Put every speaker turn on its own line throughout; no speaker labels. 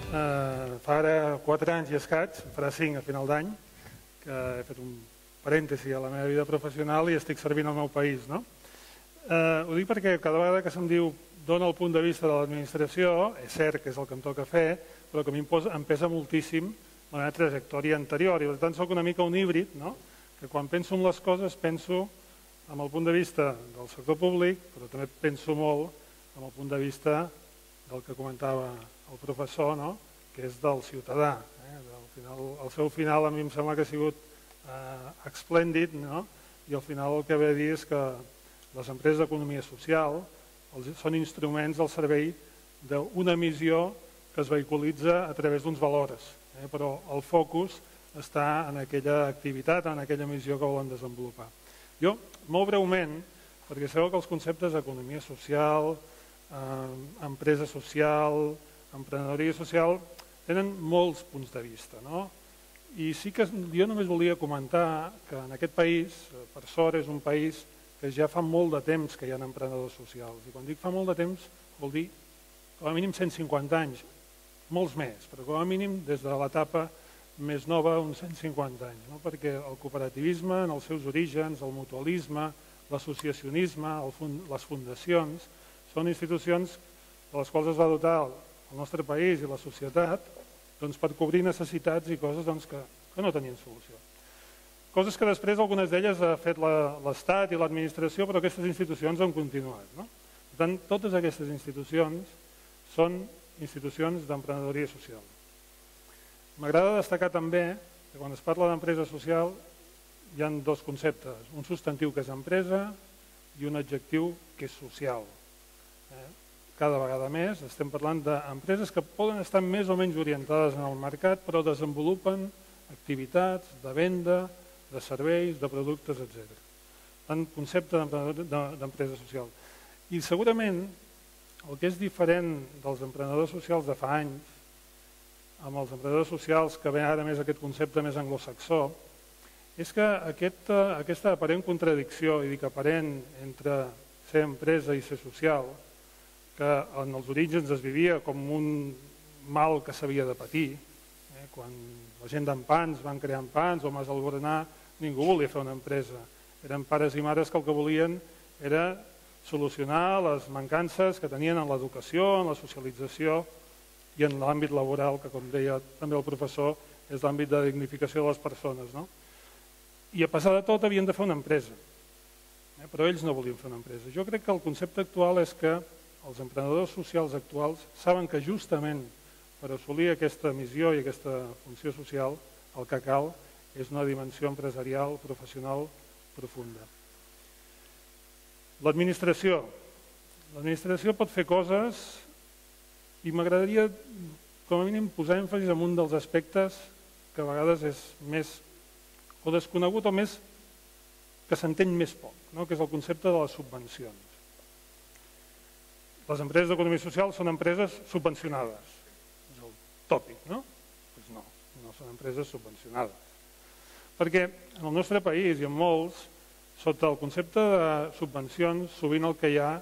Fa ara 4 anys i escaig, farà 5 a final d'any, que he fet un parèntesi a la meva vida professional i estic servint al meu país. Ho dic perquè cada vegada que se'm diu dona el punt de vista de l'administració, és cert que és el que em toca fer, però que a mi em pesa moltíssim la meva trajectòria anterior i per tant soc una mica un híbrid, que quan penso en les coses penso amb el punt de vista del sector públic, però també penso molt amb el punt de vista del que comentava el professor, que és del ciutadà. El seu final a mi em sembla que ha sigut esplèndid i al final el que ve a dir és que les empreses d'economia social són instruments al servei d'una missió que es vehiculitza a través d'uns valors, però el focus està en aquella activitat, en aquella missió que volen desenvolupar. Jo, molt breument, perquè sabeu que els conceptes d'economia social, empresa social, emprenedoria social, tenen molts punts de vista. I sí que jo només volia comentar que en aquest país, per sort, és un país que ja fa molt de temps que hi ha emprenedors socials. I quan dic fa molt de temps, vol dir com a mínim 150 anys, molts més, però com a mínim des de l'etapa més nova uns 150 anys, perquè el cooperativisme en els seus orígens, el mutualisme, l'associacionisme, les fundacions, són institucions de les quals es va dotar el nostre país i la societat per cobrir necessitats i coses que no tenien solució. Coses que després algunes d'elles ha fet l'Estat i l'administració, però aquestes institucions han continuat. Per tant, totes aquestes institucions són institucions d'emprenedoria social. M'agrada destacar també que quan es parla d'empresa social hi ha dos conceptes, un substantiu que és empresa i un adjectiu que és social. Cada vegada més estem parlant d'empreses que poden estar més o menys orientades en el mercat, però desenvolupen activitats de venda, de serveis, de productes, etc. En concepte d'empresa social. I segurament el que és diferent dels emprenedors socials de fa anys amb els emprenedors socials que ve ara més aquest concepte més anglosaxó és que aquesta aparent contradicció, i dic aparent, entre ser empresa i ser social, que en els orígens es vivia com un mal que s'havia de patir. Quan la gent d'Empans van crear Empans o Mas Alboranar, ningú volia fer una empresa. Eren pares i mares que el que volien era solucionar les mancances que tenien en l'educació, en la socialització i en l'àmbit laboral, que com deia també el professor, és l'àmbit de dignificació de les persones. I a pesar de tot havien de fer una empresa, però ells no volien fer una empresa. Jo crec que el concepte actual és que els emprenedors socials actuals saben que justament per assolir aquesta missió i aquesta funció social el que cal és una dimensió empresarial, professional profunda. L'administració. L'administració pot fer coses i m'agradaria com a mínim posar èmfasis en un dels aspectes que a vegades és més o desconegut o més que s'entén més poc, que és el concepte de les subvencions. Les empreses d'economia social són empreses subvencionades. És el tòpic, no? Doncs no són empreses subvencionades. Perquè en el nostre país i en molts, sota el concepte de subvencions, sovint el que hi ha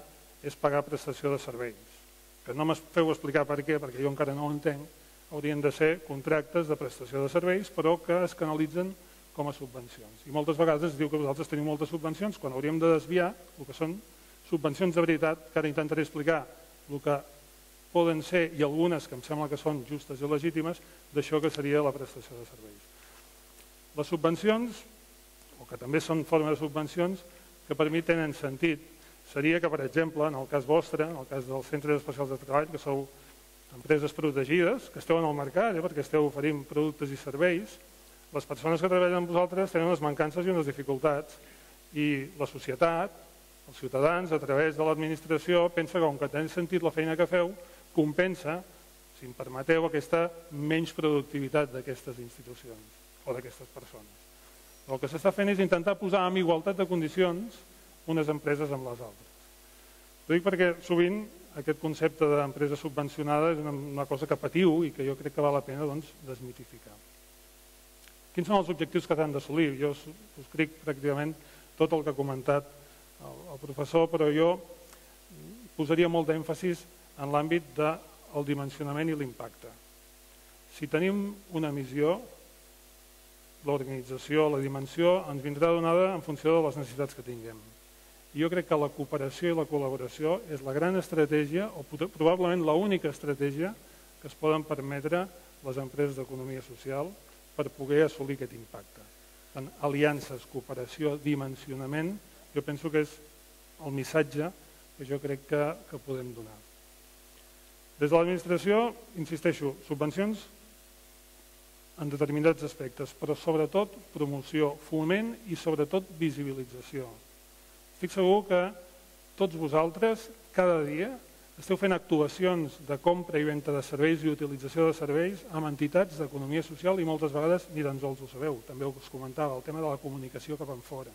és pagar prestació de serveis. Que no m'es feu explicar per què, perquè jo encara no ho entenc, haurien de ser contractes de prestació de serveis, però que es canalitzen com a subvencions. I moltes vegades es diu que vosaltres teniu moltes subvencions, quan hauríem de desviar el que són subvencions de veritat, que ara intentaré explicar el que poden ser, i algunes que em sembla que són justes i legítimes, d'això que seria la prestació de serveis. Les subvencions, o que també són forma de subvencions, que per mi tenen sentit, seria que, per exemple, en el cas vostre, en el cas dels centres especials de treball, que sou empreses protegides, que esteu en el mercat, perquè esteu oferint productes i serveis, les persones que treballen amb vosaltres tenen unes mancances i unes dificultats, i la societat, els ciutadans, a través de l'administració, pensa que, com que tenen sentit la feina que feu, compensa, si em permeteu, aquesta menys productivitat d'aquestes institucions o d'aquestes persones. El que s'està fent és intentar posar en igualtat de condicions unes empreses amb les altres. Ho dic perquè sovint aquest concepte d'empresa subvencionada és una cosa que patiu i que jo crec que val la pena desmitificar. Quins són els objectius que s'han d'assolir? Jo subscric pràcticament tot el que ha comentat el professor, però jo posaria molt d'èmfasis en l'àmbit del dimensionament i l'impacte. Si tenim una missió, l'organització, la dimensió, ens vindrà donada en funció de les necessitats que tinguem. I jo crec que la cooperació i la col·laboració és la gran estratègia, o probablement l'única estratègia que es poden permetre les empreses d'economia social per poder assolir aquest impacte. En aliances, cooperació, dimensionament, jo penso que és el missatge que jo crec que podem donar. Des de l'administració, insisteixo, subvencions en determinats aspectes, però sobretot promoció, foment i sobretot visibilització. Estic segur que tots vosaltres, cada dia, esteu fent actuacions de compra i venda de serveis i utilització de serveis amb entitats d'economia social i moltes vegades ni tan sols ho sabeu. També us comentava el tema de la comunicació cap enfora.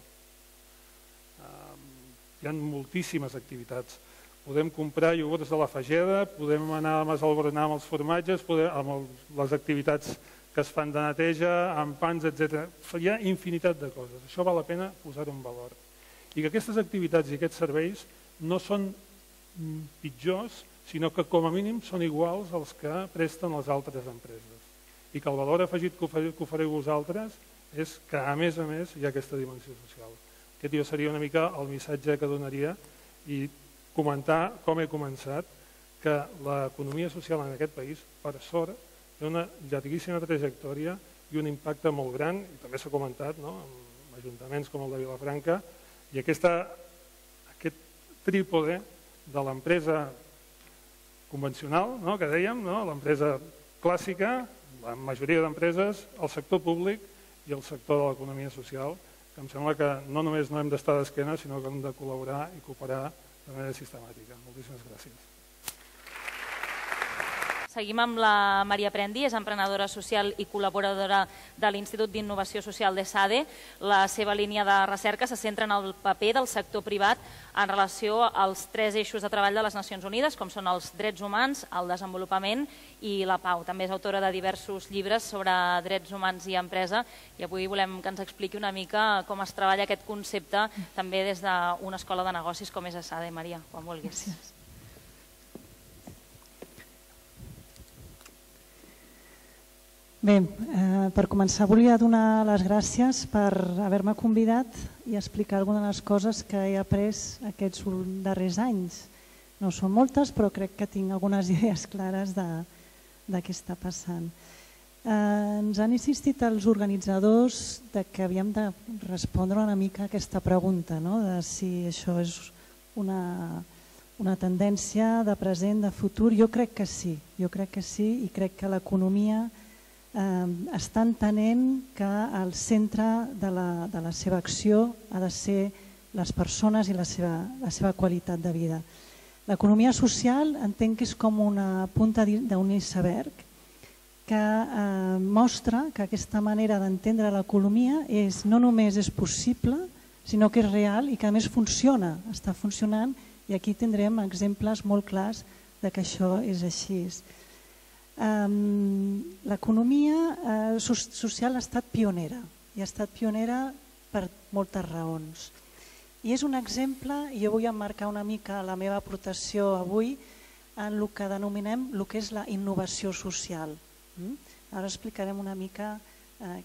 Hi ha moltíssimes activitats. Podem comprar iogurts de la Fageda, podem anar a Masalberenar amb els formatges, amb les activitats que es fan de neteja, amb pans, etc. Hi ha infinitat de coses. Això val la pena posar-ho en valor. I que aquestes activitats i aquests serveis no són pitjors, sinó que com a mínim són iguals als que presten les altres empreses. I que el valor afegit que ofereu vosaltres és que, a més, hi ha aquesta dimensió social. Aquest jo seria una mica el missatge que donaria i comentar, com he començat, que l'economia social en aquest país, per sort, té una llarguíssima trajectòria i un impacte molt gran, i també s'ha comentat, en ajuntaments com el de Vilafranca, i aquest trípode de l'empresa convencional, que dèiem, l'empresa clàssica, la majoria d'empreses, el sector públic i el sector de l'economia social, que em sembla que no només no hem d'estar d'esquena, sinó que hem de col·laborar i cooperar de manera sistemàtica. Moltíssimes gràcies.
Seguim amb la Maria Prendi, és emprenedora social i col·laboradora de l'Institut d'Innovació Social de SADE. La seva línia de recerca se centra en el paper del sector privat en relació als 3 eixos de treball de les Nacions Unides, com són els drets humans, el desenvolupament i la pau. També és autora de diversos llibres sobre drets humans i empresa i avui volem que ens expliqui una mica com es treballa aquest concepte també des d'una escola de negocis com és a SADE. Maria, quan vulguis.
Gràcies. Bé, per començar volia donar les gràcies per haver-me convidat i explicar algunes de les coses que he après aquests darrers anys. No són moltes, però crec que tinc algunes idees clares de què està passant. Ens han insistit els organitzadors que havíem de respondre una mica a aquesta pregunta, de si això és una tendència de present, de futur. Jo crec que sí i crec que l'economia està entenent que el centre de la seva acció ha de ser les persones i la seva qualitat de vida. L'economia social entenc que és com una punta d'un iceberg que mostra que aquesta manera d'entendre l'economia no només és possible, sinó que és real i que a més funciona, està funcionant, i aquí tindrem exemples molt clars que això és així. L'economia social ha estat pionera i ha estat pionera per moltes raons. I és un exemple, i jo vull emmarcar una mica la meva aportació avui en el que denominem el que és la innovació social. Ara explicarem una mica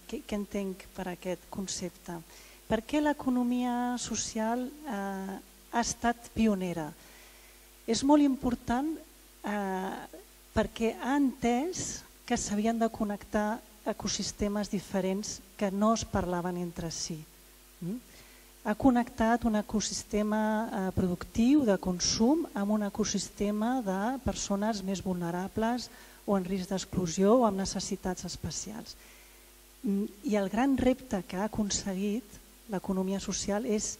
què entenc per aquest concepte. Per què l'economia social ha estat pionera? És molt important perquè ha entès que s'havien de connectar ecosistemes diferents que no es parlaven entre si. Ha connectat un ecosistema productiu de consum amb un ecosistema de persones més vulnerables o en risc d'exclusió o amb necessitats especials. I el gran repte que ha aconseguit l'economia social és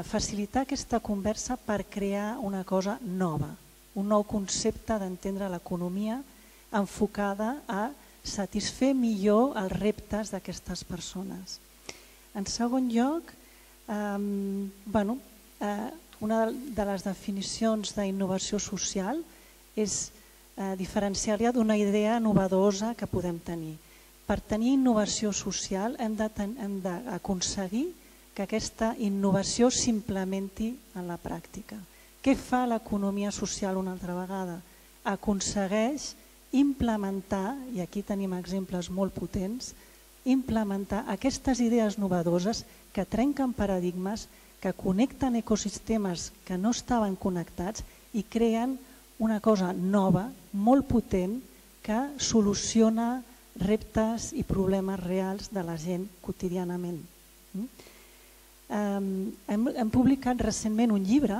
facilitar aquesta conversa per crear una cosa nova, un nou concepte d'entendre l'economia enfocada a satisfer millor els reptes d'aquestes persones. En segon lloc, una de les definicions d'innovació social és diferenciar-la d'una idea novedosa que podem tenir. Per tenir innovació social hem d'aconseguir que aquesta innovació s'implementi en la pràctica. Què fa l'economia social una altra vegada? Aconsegueix implementar, i aquí tenim exemples molt potents, implementar aquestes idees novedoses que trenquen paradigmes, que connecten ecosistemes que no estaven connectats i creen una cosa nova, molt potent, que soluciona reptes i problemes reals de la gent quotidianament. Hem publicat recentment un llibre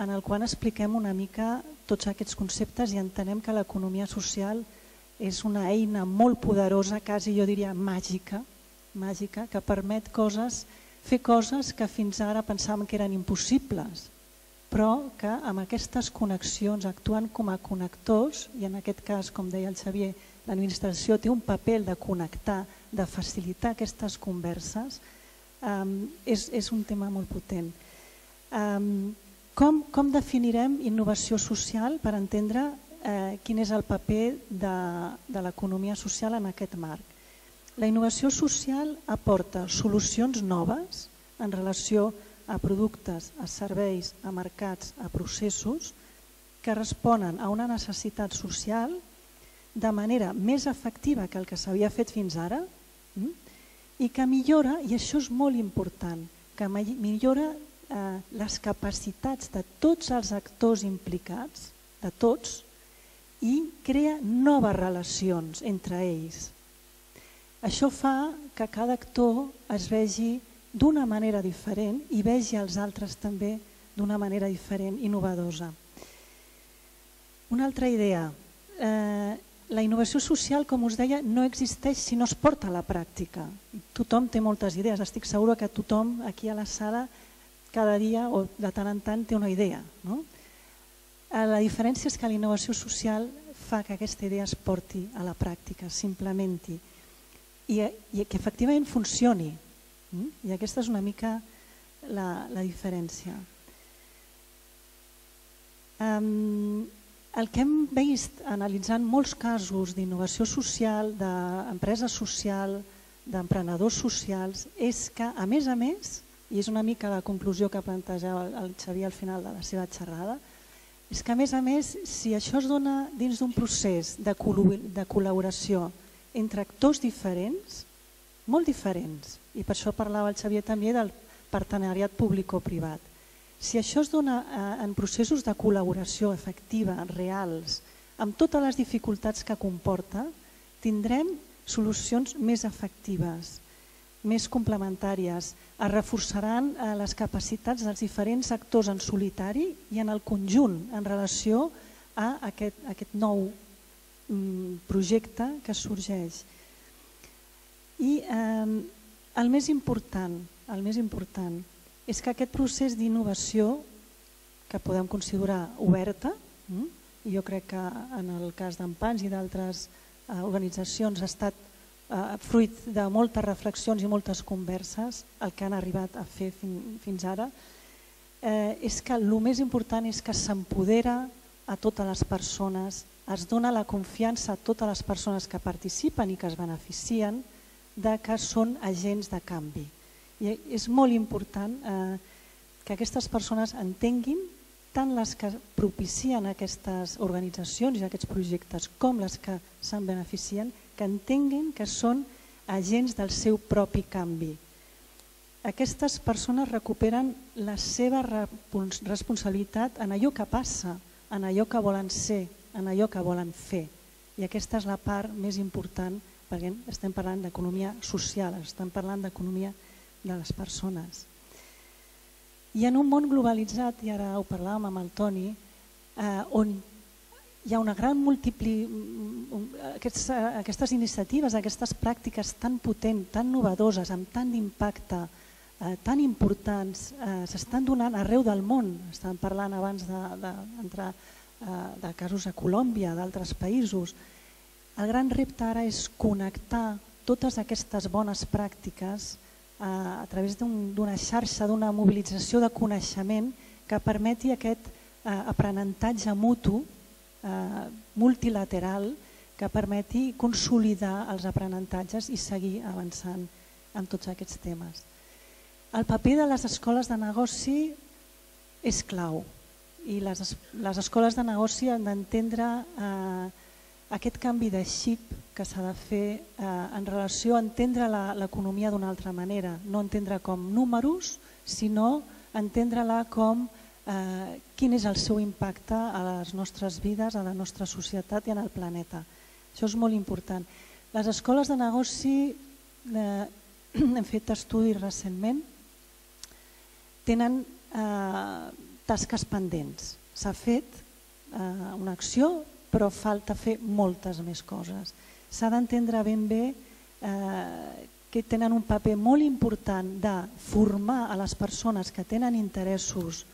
en el qual expliquem una mica tots aquests conceptes i entenem que l'economia social és una eina molt poderosa, quasi jo diria màgica, que permet fer coses que fins ara pensàvem que eren impossibles, però que amb aquestes connexions, actuant com a connectors, i en aquest cas, com deia el Xavier, l'administració té un paper de connectar, de facilitar aquestes converses, és un tema molt potent. Com definirem innovació social per entendre quin és el paper de l'economia social en aquest marc? La innovació social aporta solucions noves en relació a productes, a serveis, a mercats, a processos que responen a una necessitat social de manera més efectiva que el que s'havia fet fins ara i que millora, i això és molt important, que millora les capacitats de tots els actors implicats, de tots, i crea noves relacions entre ells. Això fa que cada actor es vegi d'una manera diferent i vegi els altres també d'una manera diferent i novedosa. Una altra idea. La innovació social, com us deia, no existeix si no es porta a la pràctica. Tothom té moltes idees. Estic segura que tothom aquí a la sala cada dia o de tant en tant té una idea. La diferència és que la innovació social fa que aquesta idea es porti a la pràctica, s'implementi i que efectivament funcioni. I aquesta és una mica la diferència. El que hem vist analitzant molts casos d'innovació social, d'empresa social, d'emprenedors socials, és que a més, i és una mica la conclusió que plantejava el Xavier al final de la seva xerrada, és que a més, si això es dona dins d'un procés de col·laboració entre actors diferents, molt diferents, i per això parlava el Xavier també del partenariat públic-privat. Si això es dona en processos de col·laboració efectiva, reals, amb totes les dificultats que comporta, tindrem solucions més efectives, més complementàries, es reforçaran les capacitats dels diferents actors en solitari i en el conjunt en relació a aquest nou projecte que sorgeix. I el més important és que aquest procés d'innovació, que podem considerar oberta, i jo crec que en el cas d'Empans i d'altres organitzacions ha estat fruit de moltes reflexions i moltes converses, el que han arribat a fer fins ara, és que el més important és que s'empodera a totes les persones, es dona la confiança a totes les persones que participen i que es beneficien de que són agents de canvi. I és molt important que aquestes persones entenguin, tant les que propicien aquestes organitzacions i aquests projectes com les que se'n beneficien, que entenguin que són agents del seu propi canvi. Aquestes persones recuperen la seva responsabilitat en allò que passa, en allò que volen ser, en allò que volen fer. I aquesta és la part més important, perquè estem parlant d'economia social, estem parlant d'economia de les persones. I en un món globalitzat, i ara ho parlàvem amb el Toni, on hi ha una gran aquestes iniciatives, aquestes pràctiques tan potents, tan novedoses, amb tant d'impacte, tan importants, s'estan donant arreu del món. Estàvem parlant abans de casos a Colòmbia, d'altres països. El gran repte ara és connectar totes aquestes bones pràctiques a través d'una xarxa, d'una mobilització de coneixement que permeti aquest aprenentatge mutu, multilateral, que permeti consolidar els aprenentatges i seguir avançant en tots aquests temes. El paper de les escoles de negoci és clau i les escoles de negoci han d'entendre aquest canvi de xip que s'ha de fer en relació a entendre l'economia d'una altra manera, no entendre com números, sinó entendre-la com quin és el seu impacte a les nostres vides, a la nostra societat i en el planeta. Això és molt important. Les escoles de negoci, hem fet estudis recentment, tenen tasques pendents. S'ha fet una acció, però falta fer moltes més coses. S'ha d'entendre ben bé que tenen un paper molt important de formar a les persones que tenen interessos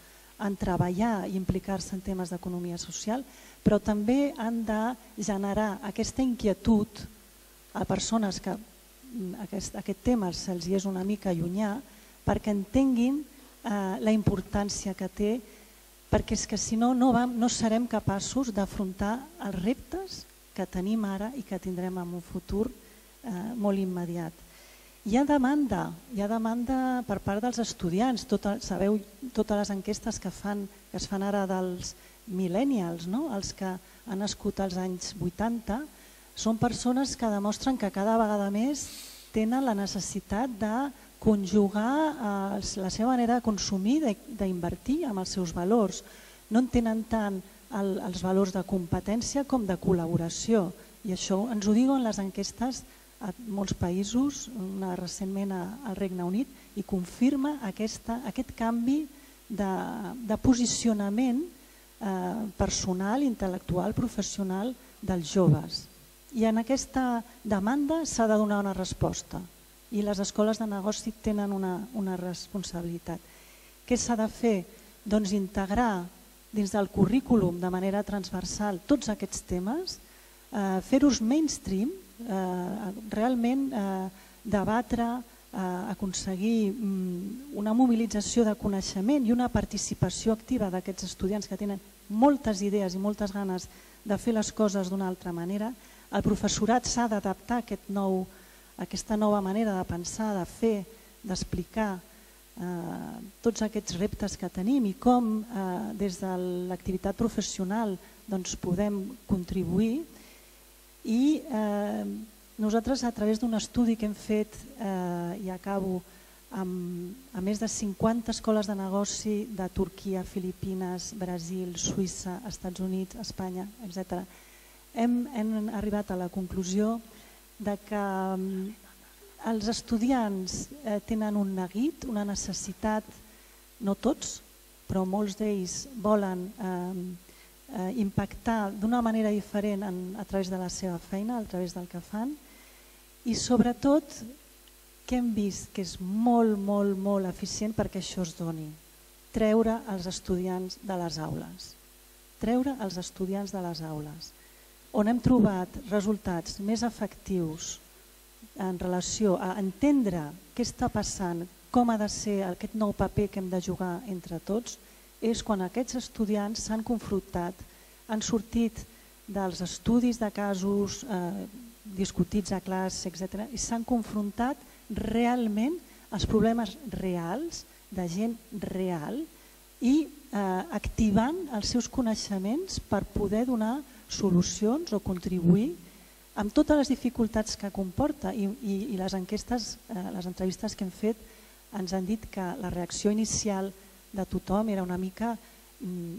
en treballar i implicar-se en temes d'economia social, però també han de generar aquesta inquietud a persones que aquest tema se'ls és una mica llunyà perquè entenguin la importància que té, perquè és que si no, no serem capaços d'afrontar els reptes que tenim ara i que tindrem en un futur molt immediat. Hi ha demanda per part dels estudiants. Sabeu totes les enquestes que es fan ara dels millennials, els que han nascut als anys 80, són persones que demostren que cada vegada més tenen la necessitat de conjugar la seva manera de consumir, d'invertir amb els seus valors. No en tenen tant els valors de competència com de col·laboració, i això ens ho diuen les enquestes a molts països, una recentment al Regne Unit, i confirma aquest canvi de posicionament personal, intel·lectual, professional dels joves. I en aquesta demanda s'ha de donar una resposta i les escoles de negoci tenen una responsabilitat. Què s'ha de fer? Doncs integrar dins del currículum de manera transversal tots aquests temes, fer-los mainstream, realment debatre, aconseguir una mobilització de coneixement i una participació activa d'aquests estudiants que tenen moltes idees i moltes ganes de fer les coses d'una altra manera. El professorat s'ha d'adaptar a aquesta nova manera de pensar, de fer, d'explicar tots aquests reptes que tenim i com des de l'activitat professional podem contribuir. I nosaltres, a través d'un estudi que hem fet, i acabo, a més de 50 escoles de negoci de Turquia, Filipines, Brasil, Suïssa, Estats Units, Espanya, etc., hem arribat a la conclusió que els estudiants tenen un neguit, una necessitat, no tots, però molts d'ells volen impactar d'una manera diferent a través de la seva feina, a través del que fan, i sobretot que hem vist que és molt, molt, molt eficient perquè això es doni, treure els estudiants de les aules. Treure els estudiants de les aules. On hem trobat resultats més efectius en relació a entendre què està passant, com ha de ser aquest nou paper que hem de jugar entre tots, és quan aquests estudiants s'han confrontat, han sortit dels estudis de casos discutits a classe, etc., i s'han confrontat realment als problemes reals, de gent real, i activant els seus coneixements per poder donar solucions o contribuir amb totes les dificultats que comporta. I les enquestes, les entrevistes que hem fet, ens han dit que la reacció inicial de tothom era una mica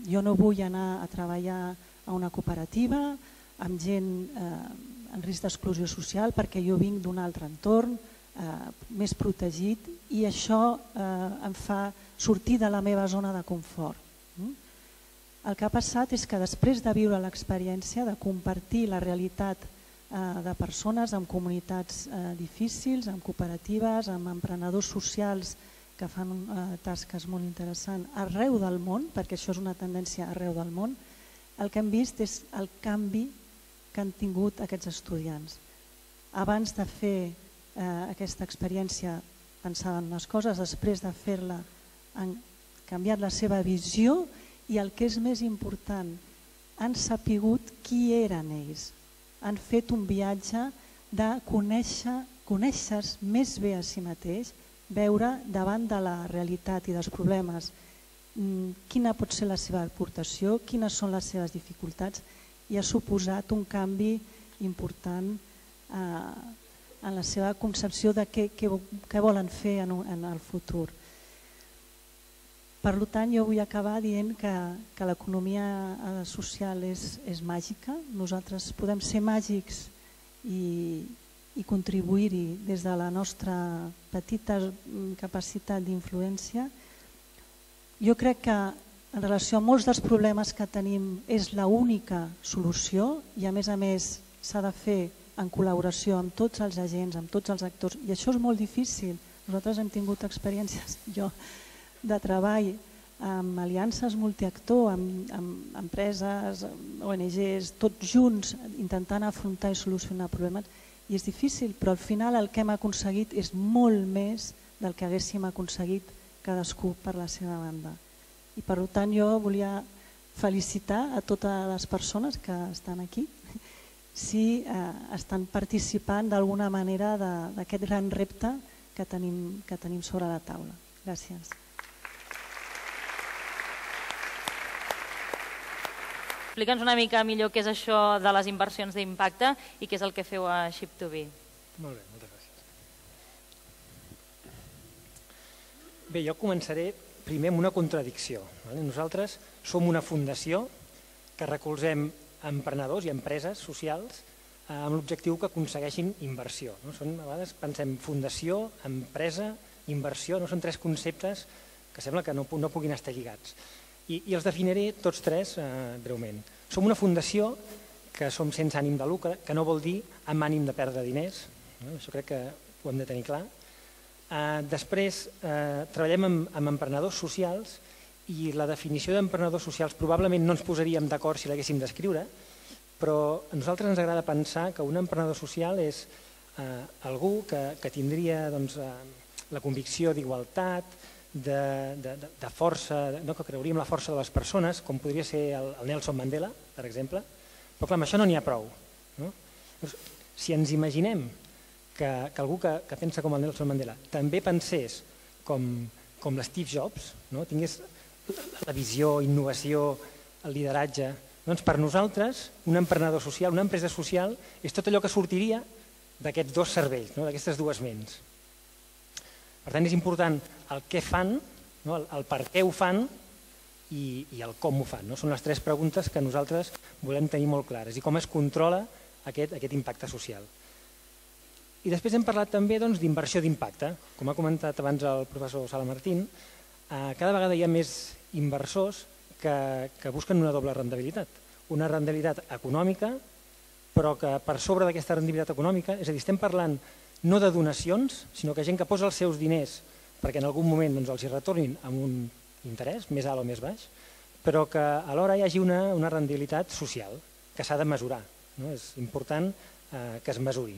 jo no vull anar a treballar a una cooperativa amb gent en risc d'exclusió social perquè jo vinc d'un altre entorn més protegit i això em fa sortir de la meva zona de confort. El que ha passat és que després de viure l'experiència, de compartir la realitat de persones amb comunitats difícils, amb cooperatives, amb emprenedors socials que fan tasques molt interessants arreu del món, perquè això és una tendència arreu del món, el que hem vist és el canvi que han tingut aquests estudiants. Abans de fer aquesta experiència pensaven unes coses, després de fer-la han canviat la seva visió i el que és més important, han sapigut qui eren ells. Han fet un viatge de conèixer-se més bé a si mateix, veure davant de la realitat i dels problemes quina pot ser la seva aportació, quines són les seves dificultats i ha suposat un canvi important en la seva concepció de què volen fer en el futur. Per tant, jo vull acabar dient que l'economia social és màgica. Nosaltres podem ser màgics i contribuir-hi des de la nostra petita capacitat d'influència. Jo crec que en relació a molts dels problemes que tenim és l'única solució i a més s'ha de fer en col·laboració amb tots els agents, amb tots els actors, i això és molt difícil. Nosaltres hem tingut experiències de treball amb aliances multiactor, amb empreses, ONGs, tots junts intentant afrontar i solucionar problemes, i és difícil, però al final el que hem aconseguit és molt més del que haguéssim aconseguit cadascú per la seva banda. I per tant jo volia felicitar a totes les persones que estan aquí si estan participant d'alguna manera d'aquest gran repte que tenim sobre la taula. Gràcies.
Explica'ns una mica millor què és això de les inversions d'impacte i què és el que feu a Ship2B.
Molt bé, moltes gràcies. Bé, jo començaré primer amb una contradicció. Nosaltres som una fundació que recolzem emprenedors i empreses socials amb l'objectiu que aconsegueixin inversió. A vegades pensem fundació, empresa, inversió, són tres conceptes que sembla que no puguin estar lligats. I els definiré tots tres breument. Som una fundació que som sense ànim de lucre, que no vol dir amb ànim de perdre diners, això crec que ho hem de tenir clar. Després treballem amb emprenedors socials i la definició d'emprenedors socials probablement no ens posaríem d'acord si l'haguéssim d'escriure, però a nosaltres ens agrada pensar que un emprenedor social és algú que tindria la convicció d'igualtat, de força, que creuríem la força de les persones, com podria ser el Nelson Mandela, per exemple, però clar, amb això no n'hi ha prou. Si ens imaginem que algú que pensa com el Nelson Mandela també pensés com l'Steve Jobs, tingués la visió, innovació, el lideratge, doncs per nosaltres un emprenedor social, una empresa social, és tot allò que sortiria d'aquests dos cervells, d'aquestes dues ments. Per tant, és important el què fan, el per què ho fan i el com ho fan. Són les tres preguntes que nosaltres volem tenir molt clares i com es controla aquest impacte social. I després hem parlat també d'inversió d'impacte. Com ha comentat abans el professor Sala Martín, cada vegada hi ha més inversors que busquen una doble rendibilitat. Una rendibilitat econòmica, però que per sobre d'aquesta rendibilitat econòmica, és a dir, estem parlant no de donacions, sinó que gent que posa els seus diners perquè en algun moment els hi retornin amb un interès, més alt o més baix, però que alhora hi hagi una rendibilitat social que s'ha de mesurar. És important que es mesuri.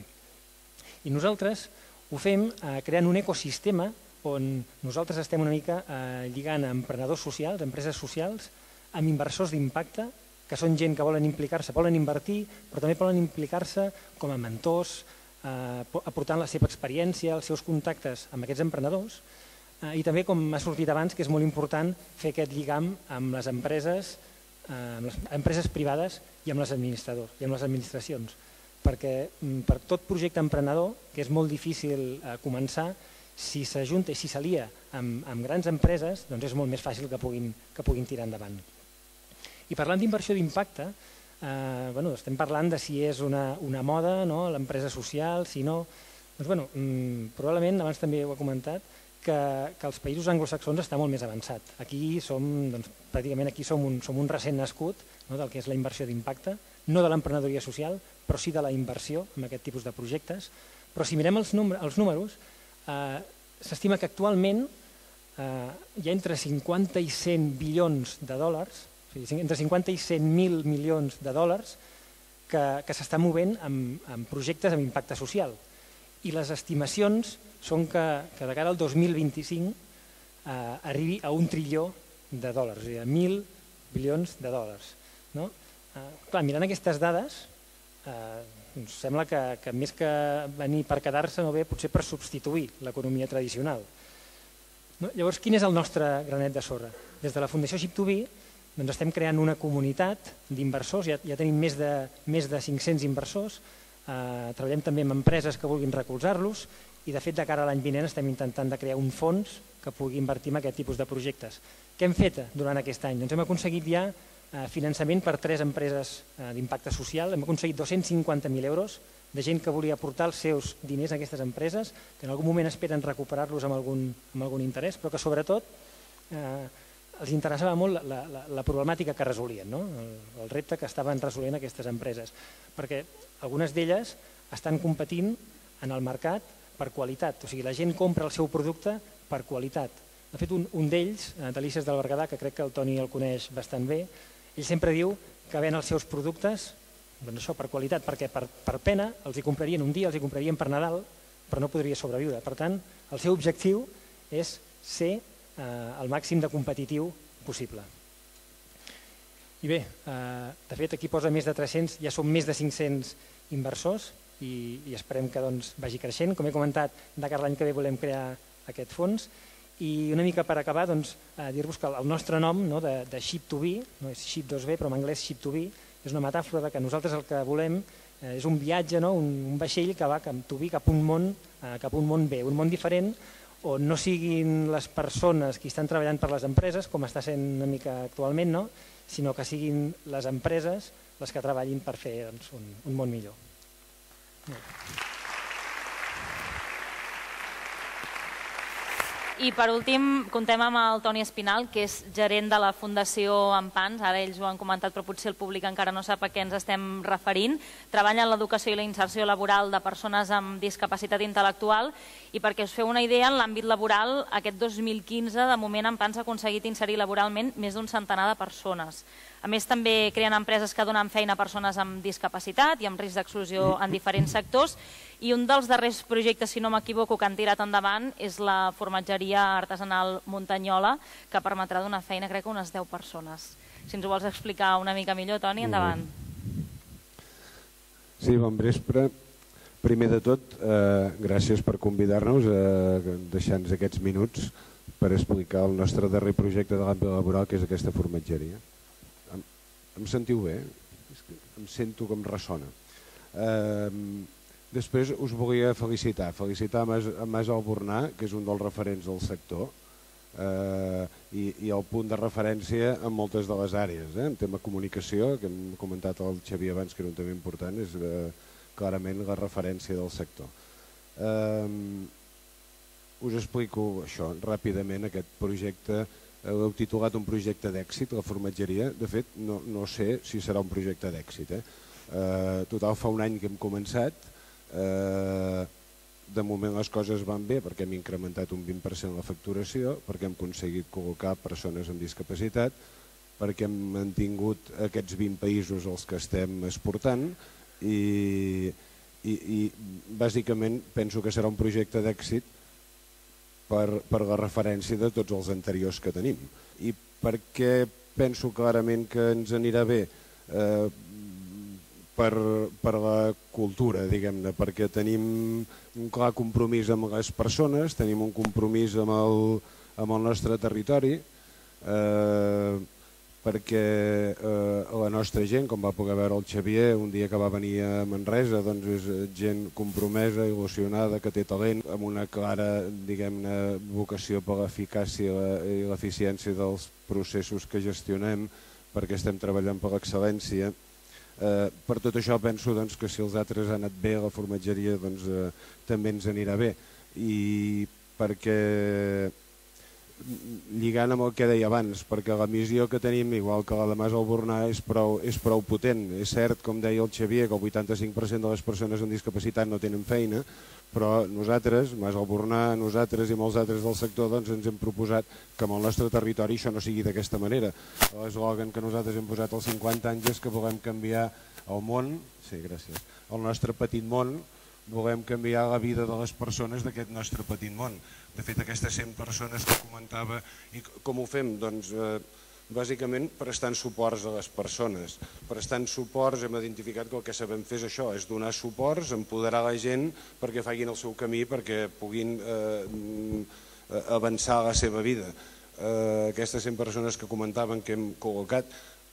I nosaltres ho fem creant un ecosistema on nosaltres estem una mica lligant emprenedors socials, empreses socials, amb inversors d'impacte, que són gent que volen implicar-se, volen invertir, però també volen implicar-se com a mentors, aportant la seva experiència, els seus contactes amb aquests emprenedors i també, com m'ha sortit abans, que és molt important fer aquest lligam amb les empreses privades i amb les administradors i amb les administracions, perquè per tot projecte emprenedor, que és molt difícil començar, si s'ajunta i si s'alia amb grans empreses, doncs és molt més fàcil que puguin tirar endavant. I parlant d'inversió d'impacte, estem parlant de si és una moda, l'empresa social, si no... Probablement, abans també ho he comentat, que els països anglosaxons està molt més avançat. Aquí som un recent nascut del que és la inversió d'impacte, no de l'emprenedoria social, però sí de la inversió en aquest tipus de projectes. Però si mirem els números, s'estima que actualment hi ha entre 50 i 100 bilions de dòlars, entre 50 i 100.000 milions de dòlars que s'estan movent en projectes amb impacte social. I les estimacions són que de cara al 2025 arribi a 1 trilió de dòlars, és a dir, a 1.000 bilions de dòlars. Clar, mirant aquestes dades, sembla que més que venir per quedar-se no ve potser per substituir l'economia tradicional. Llavors, quin és el nostre granet de sorra? Des de la Fundació Ship2B Doncs estem creant una comunitat d'inversors, ja tenim més de 500 inversors, treballem també amb empreses que vulguin recolzar-los i de fet de cara a l'any vinent estem intentant de crear un fons que pugui invertir en aquest tipus de projectes. Què hem fet durant aquest any? Doncs hem aconseguit ja finançament per 3 empreses d'impacte social, hem aconseguit 250.000 euros de gent que volia aportar els seus diners a aquestes empreses, que en algun moment esperen recuperar-los amb algun interès, però que sobretot els interessava molt la problemàtica que resolien, el repte que estaven resolent aquestes empreses, perquè algunes d'elles estan competint en el mercat per qualitat, o sigui, la gent compra el seu producte per qualitat. De fet, un d'ells, Delícies del Berguedà, que crec que el Toni el coneix bastant bé, ell sempre diu que ven els seus productes per qualitat, perquè per pena els hi comprarien un dia, els hi comprarien per Nadal, però no podria sobreviure. Per tant, el seu objectiu és ser el màxim de competitiu possible. I bé, de fet aquí posa més de 300, ja són més de 500 inversors i esperem que vagi creixent. Com he comentat, de cara a l'any que ve volem crear aquest fons i una mica per acabar dir-vos que el nostre nom de Ship to Be, no és Ship 2B però en anglès Ship to Be, és una metàfora que nosaltres el que volem és un viatge, un vaixell que va cap a un món bé, un món diferent on no siguin les persones qui estan treballant per les empreses, com està sent una mica actualment, sinó que siguin les empreses les que treballin per fer un món millor.
I per últim, contem amb el Toni Espinal, que és gerent de la Fundació Ampans, ara ells ho han comentat però potser el públic encara no sap a què ens estem referint. Treballa en l'educació i la inserció laboral de persones amb discapacitat intel·lectual i perquè us feu una idea, en l'àmbit laboral, aquest 2015, de moment Ampans ha aconseguit inserir laboralment més d'un centenar de persones. A més, també creen empreses que donen feina a persones amb discapacitat i amb risc d'exclusió en diferents sectors i un dels darrers projectes, si no m'equivoco, que han tirat endavant és la formatgeria artesanal Muntanyola, que permetrà donar feina, crec que unes 10 persones. Si ens ho vols explicar una mica millor, Toni, endavant.
Sí, bon vespre. Primer de tot, gràcies per convidar-nos a deixar-nos aquests minuts per explicar el nostre darrer projecte de l'àmbit laboral, que és aquesta formatgeria. Em sentiu bé? Em sento com ressona. Després us volia felicitar a Mas Albornà, que és un dels referents del sector i el punt de referència en moltes de les àrees. En tema comunicació, que hem comentat el Xavier abans, que era un tema important, és clarament la referència del sector. Us explico això ràpidament, aquest projecte. Heu titulat un projecte d'èxit, la formatgeria. De fet, no sé si serà un projecte d'èxit. Total, fa un any que hem començat. De moment les coses van bé perquè hem incrementat un 20% la facturació, perquè hem aconseguit col·locar persones amb discapacitat, perquè hem mantingut aquests 20 països als que estem exportant i bàsicament penso que serà un projecte d'èxit per la referència de tots els anteriors que tenim. I per què penso clarament que ens anirà bé? Per la cultura, diguem-ne, perquè tenim un clar compromís amb les persones, tenim un compromís amb el nostre territori, perquè la nostra gent, com va poder veure el Xavier un dia que va venir a Manresa, doncs és gent compromesa, il·lusionada, que té talent, amb una clara, diguem-ne, vocació per l'eficàcia i l'eficiència dels processos que gestionem, perquè estem treballant per l'excel·lència. Per tot això penso que si els altres han anat bé a la formatgeria també ens anirà bé, i perquè lligant amb el que deia abans, perquè la missió que tenim, igual que la de Mas Albornà, és prou potent. És cert, com deia el Xavier, que el 85% de les persones amb discapacitat no tenen feina, però nosaltres, Mas Albornà, nosaltres i molts altres del sector ens hem proposat que en el nostre territori això no sigui d'aquesta manera. L'eslògan que nosaltres hem posat als 50 anys és que volem canviar el món, sí, gràcies, el nostre petit món, volem canviar la vida de les persones d'aquest nostre petit món. De fet, aquestes 100 persones que comentava, i com ho fem? Doncs bàsicament prestant suports a les persones. Prestant suports hem identificat que el que sabem fer és això, és donar suports, empoderar la gent perquè facin el seu camí, perquè puguin avançar la seva vida. aquestes 100 persones que comentaven que hem col·locat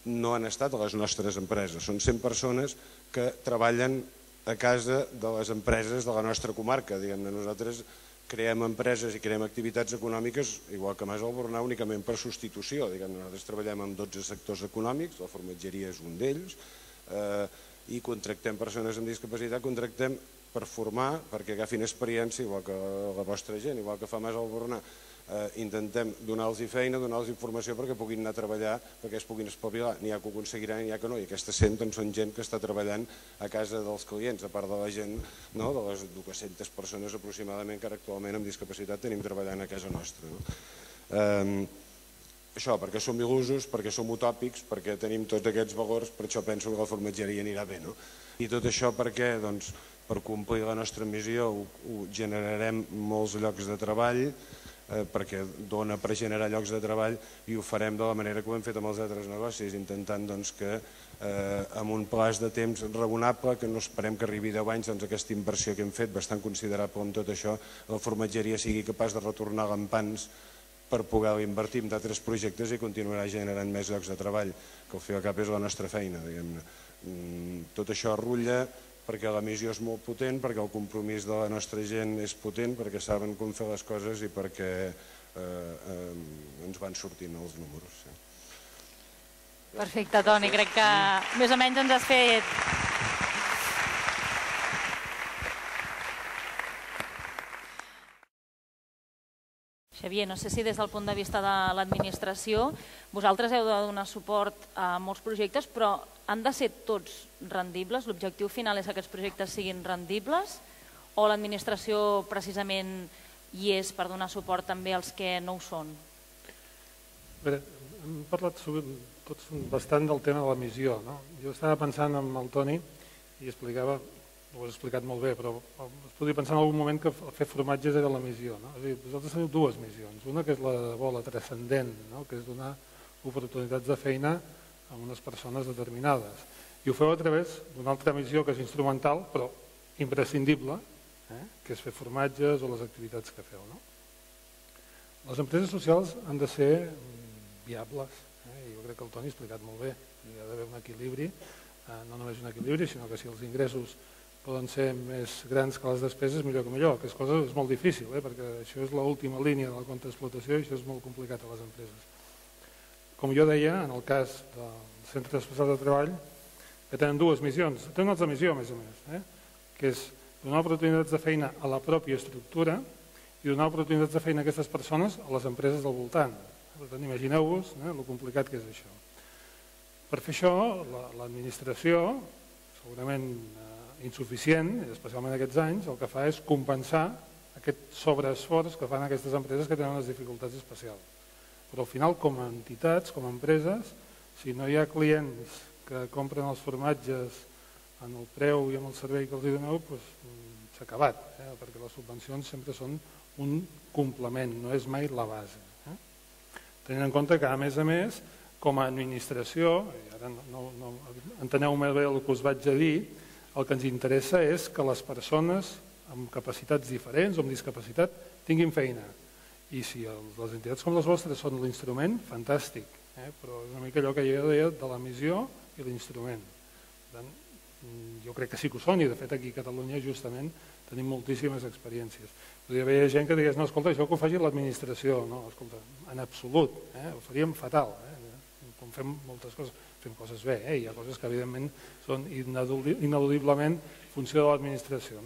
no han estat a les nostres empreses, són 100 persones que treballen a casa de les empreses de la nostra comarca. Nosaltres creem empreses i creem activitats econòmiques, igual que Mas Albornà, únicament per substitució. Nosaltres treballem en 12 sectors econòmics, la formatgeria és un d'ells, i contractem persones amb discapacitat, contractem per formar, perquè agafin experiència, igual que la vostra gent, igual que fa Mas Albornà. Intentem donar-los feina, donar-los informació perquè puguin anar a treballar, perquè es puguin espavilar. N'hi ha que ho aconseguiran i n'hi ha que no. I aquestes 100 són gent que està treballant a casa dels clients, a part de la gent, de les 200 persones aproximadament que ara actualment amb discapacitat tenim treballant a casa nostra. Això, perquè som il·lusos, perquè som utòpics, perquè tenim tots aquests valors, per això penso que la formatgeria anirà bé. I tot això per què? Doncs per complir la nostra missió generarem molts llocs de treball, perquè dona per generar llocs de treball, i ho farem de la manera que ho hem fet amb els altres negocis, intentant que amb un plaç de temps raonable, que no esperem que arribi 10 anys, aquesta inversió que hem fet, bastant considerable amb tot això, la formatgeria sigui capaç de retornar lampants per poder invertir en d'altres projectes i continuarà generant més llocs de treball, que al fi i al cap és la nostra feina. Tot això rutlla perquè la missió és molt potent, perquè el compromís de la nostra gent és potent, perquè saben com fer les coses i perquè ens van sortint els números.
Perfecte, Toni, crec que més o menys ens has fet... Xavier, no sé si des del punt de vista de l'administració vosaltres heu de donar suport a molts projectes, però han de ser tots rendibles? L'objectiu final és que aquests projectes siguin rendibles o l'administració precisament hi és per donar suport també als que no ho són?
Bé, hem parlat tots bastant del tema de la missió. Jo estava pensant amb el Toni i explicava, ho has explicat molt bé, però es podria pensar en algun moment que fer formatges era la missió. És a dir, vosaltres teniu dues missions. Una que és la de bola transcendent, que és donar oportunitats de feina a unes persones determinades. I ho feu a través d'una altra missió que és instrumental, però imprescindible, que és fer formatges o les activitats que feu. Les empreses socials han de ser viables. Jo crec que el Toni ha explicat molt bé. Hi ha d'haver un equilibri, no només un equilibri, sinó que si els ingressos poden ser més grans que les despeses, millor que millor. Aquesta cosa és molt difícil, perquè això és l'última línia de la contraexplotació i això és molt complicat a les empreses. Com jo deia, en el cas del Centre Especial de Treball, que tenen dues missions, tenen una altra missió, a més, que és donar oportunitats de feina a la pròpia estructura i donar oportunitats de feina a aquestes persones a les empreses del voltant. Per tant, imagineu-vos el complicat que és això. Per fer això, l'administració, segurament insuficient, especialment aquests anys, el que fa és compensar aquest sobreesforç que fan aquestes empreses que tenen unes dificultats especials. Però al final, com a entitats, com a empreses, si no hi ha clients que compren els formatges en el preu i amb el servei que els doneu, s'ha acabat, perquè les subvencions sempre són un complement, no és mai la base. Tenint en compte que, a més, com a administració, i ara no enteneu-me bé el que us vaig a dir, el que ens interessa és que les persones amb capacitats diferents o amb discapacitat tinguin feina. I si les entitats com les vostres són l'instrument, fantàstic, però és una mica allò que jo deia de la missió i l'instrument. Jo crec que sí que ho són i de fet aquí a Catalunya justament tenim moltíssimes experiències. Podria haver gent que digués, no, escolta, això que ho faci l'administració. No, escolta, en absolut, ho faríem fatal, com fem moltes coses. Fem coses bé, hi ha coses que evidentment són ineludiblement funció de l'administració,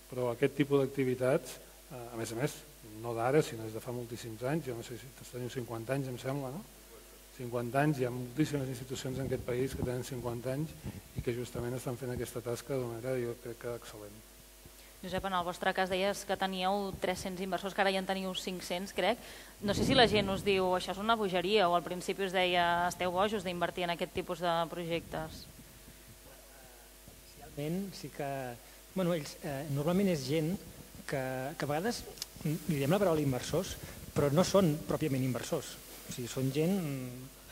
però aquest tipus d'activitats, a més, no d'ara, sinó des de fa moltíssims anys, jo no sé si teniu 50 anys, em sembla, 50 anys, hi ha moltíssimes institucions en aquest país que tenen 50 anys i que justament estan fent aquesta tasca d'una manera, jo crec que excel·lent.
Josep, en el vostre cas deies que teníeu 300 inversors, que ara ja en teniu 500, crec. No sé si la gent us diu això és una bogeria o al principi us deia esteu bojos d'invertir en aquest tipus de projectes.
Inicialment sí que... Ells normalment és gent que a vegades li diem la paraula inversors, però no són pròpiament inversors. O sigui, són gent...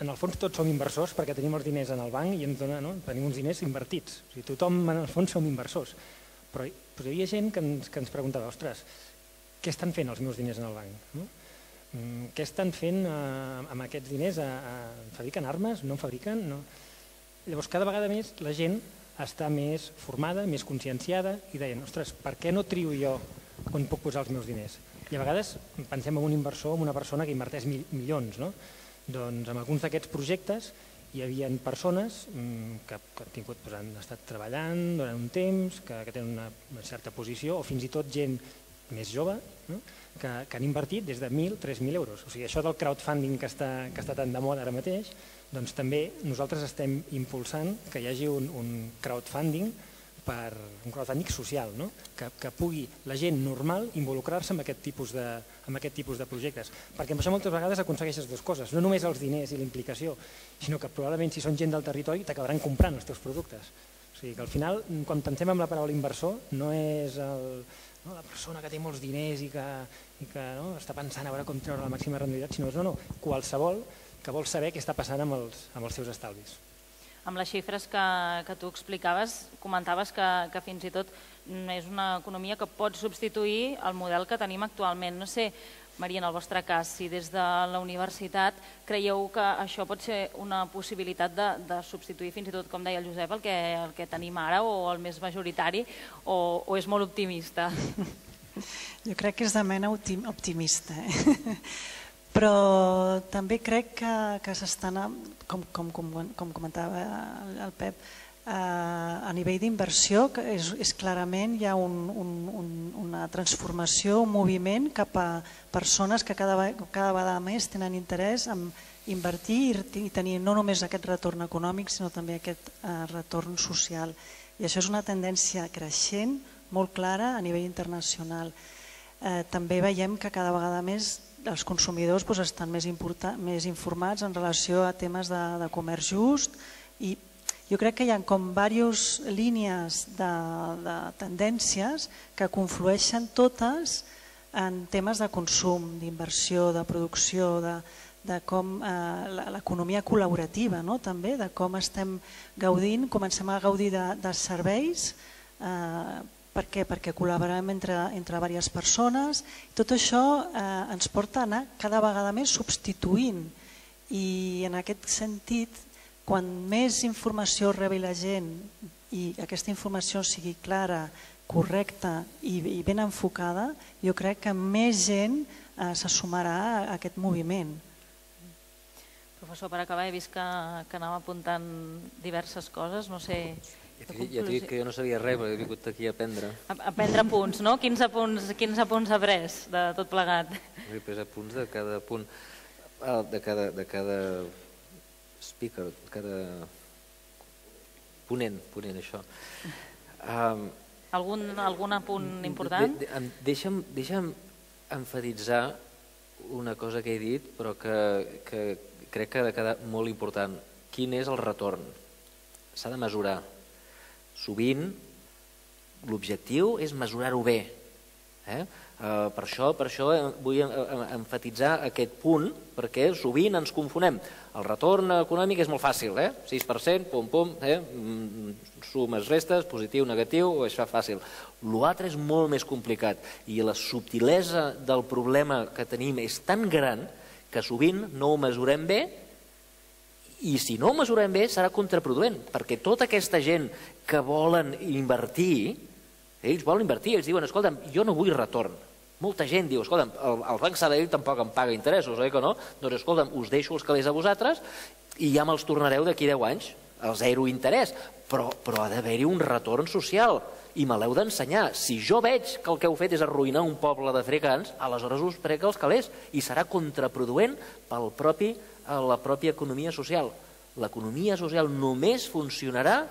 En el fons tots som inversors perquè tenim els diners en el banc i ens donen, tenim uns diners invertits. O sigui, tothom en el fons som inversors. Però hi havia gent que ens preguntava, ostres, què estan fent els meus diners en el banc? què estan fent amb aquests diners? Fabriquen armes? No en fabriquen? Llavors, cada vegada més la gent està més formada, més conscienciada i deien, ostres, per què no trio jo on puc posar els meus diners? I a vegades pensem en un inversor, en una persona que inverteix milions, no? Doncs en alguns d'aquests projectes hi havia persones que han estat treballant durant un temps, que tenen una certa posició, o fins i tot gent més jove, que han invertit des de 1.000, 3.000 euros. O sigui, això del crowdfunding que està tan de moda ara mateix, doncs també nosaltres estem impulsant que hi hagi un crowdfunding social, que pugui la gent normal involucrar-se en aquest tipus de projectes. Perquè amb això moltes vegades aconsegueixes dues coses, no només els diners i la implicació, sinó que probablement si són gent del territori t'acabaran comprant els teus productes. O sigui que al final, quan pensem en la paraula inversor, no és la persona que té molts diners i que està pensant a veure com treure la màxima rendibilitat, sinó és qualsevol que vol saber què està passant amb els seus estalvis.
Amb les xifres que tu explicaves, comentaves que fins i tot és una economia que pot substituir el model que tenim actualment. No sé, Maria, en el vostre cas, si des de la universitat creieu que això pot ser una possibilitat de substituir fins i tot, com deia el Josep, el que tenim ara o el més majoritari, o és molt optimista?
Jo crec que és de mena optimista, però també crec que s'estan, com comentava el Pep, a nivell d'inversió és clarament hi ha una transformació, un moviment cap a persones que cada vegada més tenen interès en invertir i tenir no només aquest retorn econòmic sinó també aquest retorn social. I això és una tendència creixent, molt clara a nivell internacional. També veiem que cada vegada més els consumidors estan més informats en relació a temes de comerç just i jo crec que hi ha com diverses línies de tendències que conflueixen totes en temes de consum, d'inversió, de producció, de com l'economia col·laborativa també, de com estem gaudint, comencem a gaudir de serveis. Per què? Perquè col·laborem entre diverses persones. Tot això ens porta a anar cada vegada més substituint i en aquest sentit, quan més informació rebi la gent i aquesta informació sigui clara, correcta i ben enfocada, jo crec que més gent se sumarà a aquest moviment.
Professor, per acabar, he vist que anava apuntant diverses coses, no sé...
Ja t'he dit que jo no sabia res, perquè he vingut aquí a aprendre.
A prendre apunts, no? Quins apunts ha pres de tot plegat?
He pres apunts de cada punt, de cada speaker, de cada ponent, això.
Algun apunt important?
Deixa'm emfatitzar una cosa que he dit, però que crec que ha de quedar molt important. Quin és el retorn? S'ha de mesurar. Sovint l'objectiu és mesurar-ho bé. Per això vull emfatitzar aquest punt, perquè sovint ens confonem. El retorn econòmic és molt fàcil, 6%, pum, sumes, restes, positiu, negatiu, es fa fàcil. L'altre és molt més complicat i la subtilesa del problema que tenim és tan gran que sovint no ho mesurem bé i si no ho mesurem bé serà contraproduent, perquè tota aquesta gent que volen invertir, ells volen invertir, ells diuen, escolta'm, jo no vull retorn. Molta gent diu, escolta'm, el Banc Sabadell tampoc em paga interessos, oi que no? Doncs escolta'm, us deixo els calés a vosaltres i ja me'ls tornareu d'aquí 10 anys, el zero interès, però ha d'haver-hi un retorn social i me l'heu d'ensenyar. Si jo veig que el que heu fet és arruïnar un poble d'africans, aleshores us prec els calés i serà contraproduent per la pròpia economia social. L'economia social només funcionarà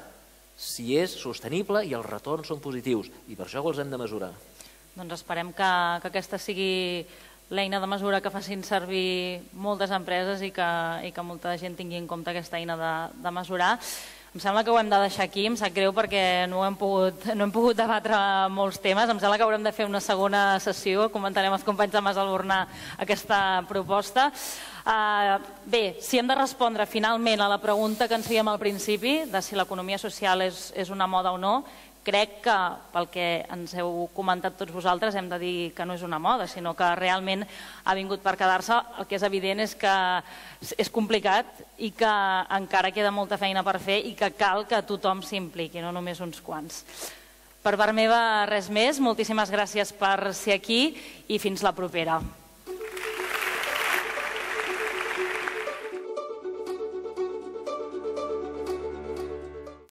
si és sostenible i els retorns són positius i per això els hem de mesurar.
Doncs esperem que aquesta sigui l'eina de mesura que facin servir moltes empreses i que molta gent tingui en compte aquesta eina de mesurar. Em sembla que ho hem de deixar aquí, em sap greu perquè no hem pogut debatre molts temes, em sembla que haurem de fer una segona sessió, comentarem els companys de Mas Albornar aquesta proposta. Bé, si hem de respondre finalment a la pregunta que ens fèiem al principi de si l'economia social és una moda o no, crec que, pel que ens heu comentat tots vosaltres, hem de dir que no és una moda, sinó que realment ha vingut per quedar-se. El que és evident és que és complicat i que encara queda molta feina per fer i que cal que tothom s'impliqui, no només uns quants. Per part meva, res més. Moltíssimes gràcies per ser aquí i fins la propera.